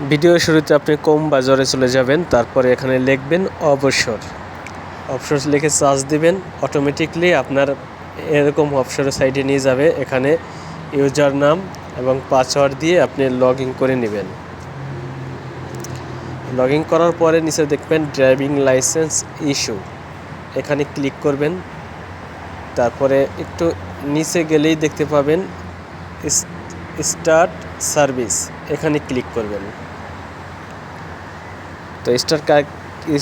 Video শুরুতে আপনি কম বা জোরে চলে যাবেন, তারপরে এখানে লিখবেন অবসর। অবসর লিখে সার্চ দিবেন, অটোমেটিকলি আপনার এরকম অবসরের সাইটে নিয়ে যাবে। এখানে ইউজার নাম এবং পাসওয়ার্ড দিয়ে আপনি লগ ইন করে নেবেন। লগ ইন করার পরে নিচে দেখবেন ড্রাইভিং লাইসেন্স ইস্যু, এখানে ক্লিক করবেন। তারপরে একটু নিচে গেলেই দেখতে পাবেন স্টার্ট সার্ভিস, এখানে ক্লিক করবেন। তো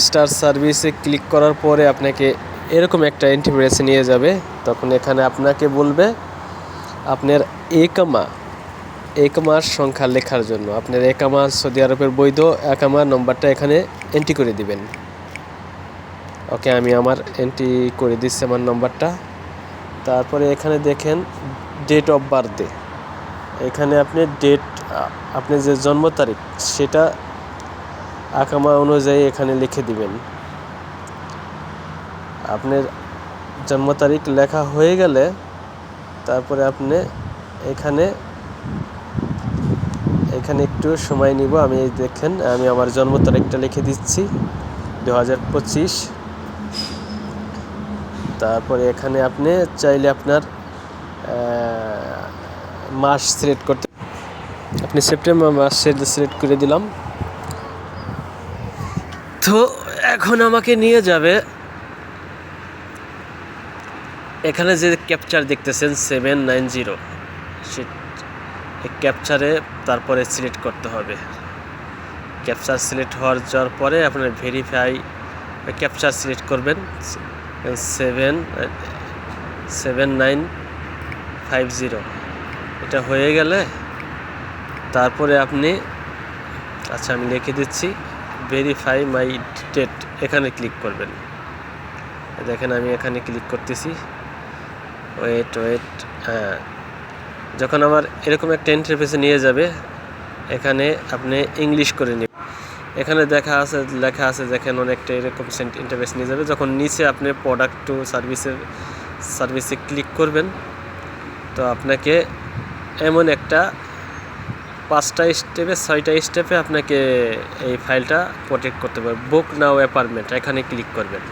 স্টার সার্ভিসে ক্লিক করার পরে আপনাকে এরকম একটা ইন্টারফেসে নিয়ে যাবে। তখন এখানে আপনাকে বলবে আপনার একামার সংখ্যা লেখার জন্য। আপনার একামা সৌদি আরবের বৈধ একামার নম্বরটা এখানে এন্ট্রি করে দিবেন। ওকে, আমি আমার এন্ট্রি করে দিচ্ছি আমার নম্বরটা। তারপরে এখানে দেখেন ডেট অফ বার্থডে, এখানে আপনি আপনি যে জন্ম তারিখ সেটা আকামা অনুযায়ী এখানে লিখে দিবেন। আপনার জন্ম তারিখ লেখা হয়ে গেলে তারপরে আপনি এখানে একটু সময় নিব। আমি দেখেন আমি আমার জন্ম তারিখটা লিখে দিচ্ছি 2025। তারপরে এখানে আপনি চাইলে আপনার মাস সিলেক্ট করতে, আপনি সেপ্টেম্বর মাস সিলেক্ট করে দিলাম। তো এখন আমাকে নিয়ে যাবে এখানে যে ক্যাপচার দেখতেছেন 790, সে ক্যাপচারে তারপরে সিলেক্ট করতে হবে। ক্যাপচার সিলেক্ট যাওয়ার পরে আপনার ভেরিফাই ক্যাপচার সিলেক্ট করবেন 7950। এটা হয়ে গেলে তারপরে আপনি আমি লিখে দিচ্ছি ভেরিফাই মাই ডেট, এখানে ক্লিক করবেন। দেখেন আমি এখানে ক্লিক করতেছি। ওয়েট যখন আমার এরকম একটা ইন্টারফেসে নিয়ে যাবে, এখানে আপনি ইংলিশ করে নেবেন। এখানে লেখা আছে দেখেন অনেকটা এরকম ইন্টারফেস নিয়ে যাবে। যখন নিচে আপনি প্রোডাক্ট টু সার্ভিসে ক্লিক করবেন, তো আপনাকে এমন একটা 5টা স্টেপে 6টা স্টেপে আপনাকে এই ফাইলটা প্রোটেক্ট করতে পারবে। বুক নাও অ্যাপার্টমেন্ট, এখানে ক্লিক করবেন।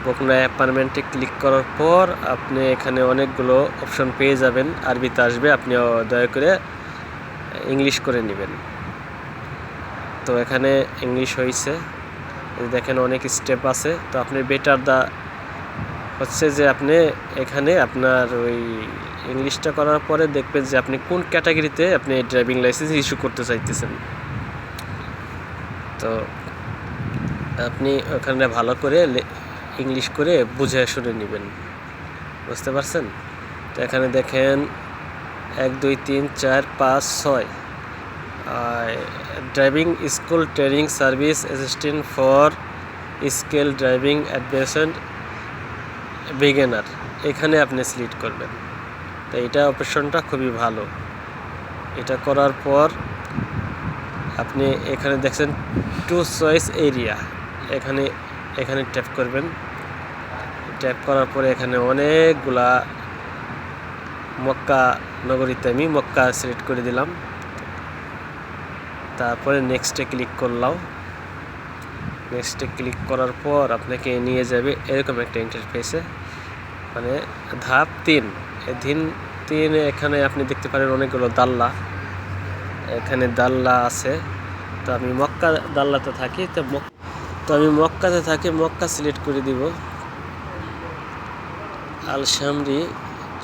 বুক নাও অ্যাপার্টমেন্টে ক্লিক করার পর আপনি এখানে অনেকগুলো অপশন পেয়ে যাবেন, আরবিতে আসবে, আপনি দয়া করে ইংলিশ করে নেবেন। তো এখানে ইংলিশ হয়েছে, দেখেন অনেক স্টেপ আছে। তো আপনি বেটার হচ্ছে যে আপনি এখানে আপনার ওই ইংলিশটা করার পরে দেখবেন যে আপনি কোন ক্যাটাগরিতে আপনি ড্রাইভিং লাইসেন্স ইস্যু করতে চাইতেছেন। তো আপনি ওখানে ভালো করে ইংলিশ করে বুঝে শুনে নেবেন, বুঝতে পারছেন? তো এখানে দেখেন 1 2 3 4 5 6 driving school training service assistant for scale driving advanced beginner, এখানে আপনি সিলেক্ট করবেন। তো এটা অপশনটা খুবই ভালো। এটা করার পর আপনি এখানে দেখছেন টু চয়েস এরিয়া, এখানে ট্যাপ করবেন। ট্যাপ করার পরে এখানে অনেকগুলা মক্কা নগরীতে আমি মক্কা সিলেক্ট করে দিলাম। তারপরে নেক্সটে ক্লিক করলাম। নেক্সটে ক্লিক করার পর আপনাকে নিয়ে যাবে এরকম একটা ইন্টারফেসে, মানে ধাপ 3। এখানে আপনি দেখতে পারেন অনেকগুলো দাল্লা, এখানে দাল্লা আছে। তো আমি মক্কা দাল্লাতে থাকি, তো আমি মক্কাতে থাকি, মক্কা সিলেক্ট করে দিব। আল শামরি,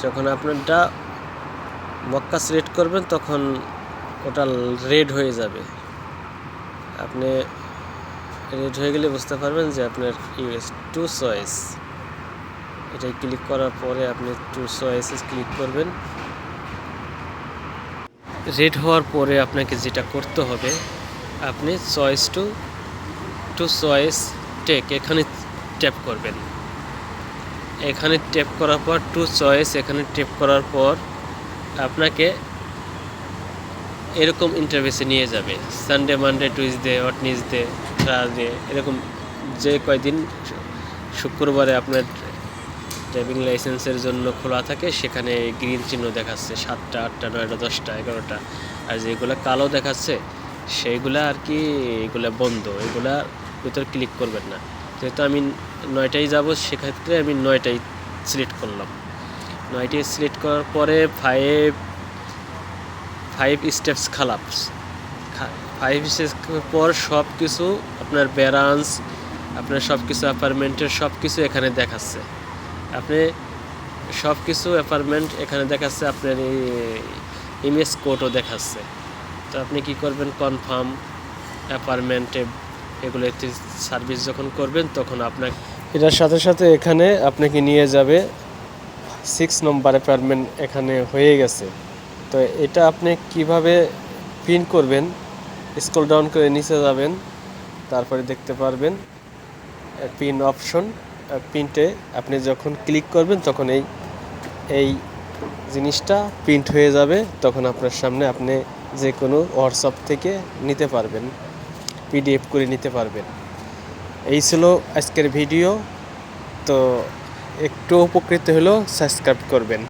যখন আপনারটা মক্কা সিলেক্ট করবেন তখন ওটা রেড হয়ে যাবে। আপনি রেড হয়ে গেলে বুঝতে পারবেন যে আপনার ইউএস টু চয়েস, এটাই ক্লিক করার পরে আপনি টু চয়েসে ক্লিক করবেন। রেড হওয়ার পরে আপনাকে যেটা করতে হবে, আপনি চয়েস টু চয়েস টেক, এখানে ট্যাপ করবেন। এখানে ট্যাপ করার পর টু চয়েস, এখানে ট্যাপ করার পর আপনাকে এরকম ইন্টারফেসে নিয়ে যাবে। Sunday Monday Tuesday Wednesday Thursday, এরকম যে কয়দিন শুক্রবারে আপনার ড্রাইভিং লাইসেন্সের জন্য খোলা থাকে, সেখানে গ্রিন চিহ্ন দেখাচ্ছে 7টা 8টা 9টা 10টা 11টা। আর যেগুলো কালো দেখাচ্ছে সেইগুলা আর কি এগুলা বন্ধ, এগুলার ভিতর ক্লিক করবেন না। যেহেতু আমি 9টায় যাব, সেক্ষেত্রে আমি 9টাই সিলেক্ট করলাম। 9টাই সিলেক্ট করার পরে 5 স্টেপস খালাপস 5 স্টেপস পর সব কিছু আপনার ব্যারান্স, আপনার সব কিছু অ্যাপার্টমেন্টের সব কিছু এখানে দেখাচ্ছে। আপনি সব কিছু অ্যাপার্টমেন্ট এখানে দেখাচ্ছে, আপনার এই ইমেজ কোডও দেখাচ্ছে। তো আপনি কি করবেন, কনফার্ম অ্যাপার্টমেন্টে এগুলোতে সার্ভিস যখন করবেন তখন আপনার এটার সাথে সাথে এখানে আপনাকে নিয়ে যাবে 6 নম্বর অ্যাপার্টমেন্ট এখানে হয়ে গেছে। তো এটা আপনি কিভাবে পিন করবেন, স্ক্রল ডাউন করে নিচে যাবেন, তারপরে দেখতে পারবেন পিন অপশন। প্রিন্টে আপনি যখন ক্লিক করবেন তখন এই জিনিসটা প্রিন্ট হয়ে যাবে। তখন আপনার সামনে আপনি যে কোনো হোয়াটসঅ্যাপ থেকে নিতে পারবেন, পিডিএফ করে নিতে পারবেন। এই ছিল আজকের ভিডিও। তো একটু উপকৃত হলেও সাবস্ক্রাইব করবেন।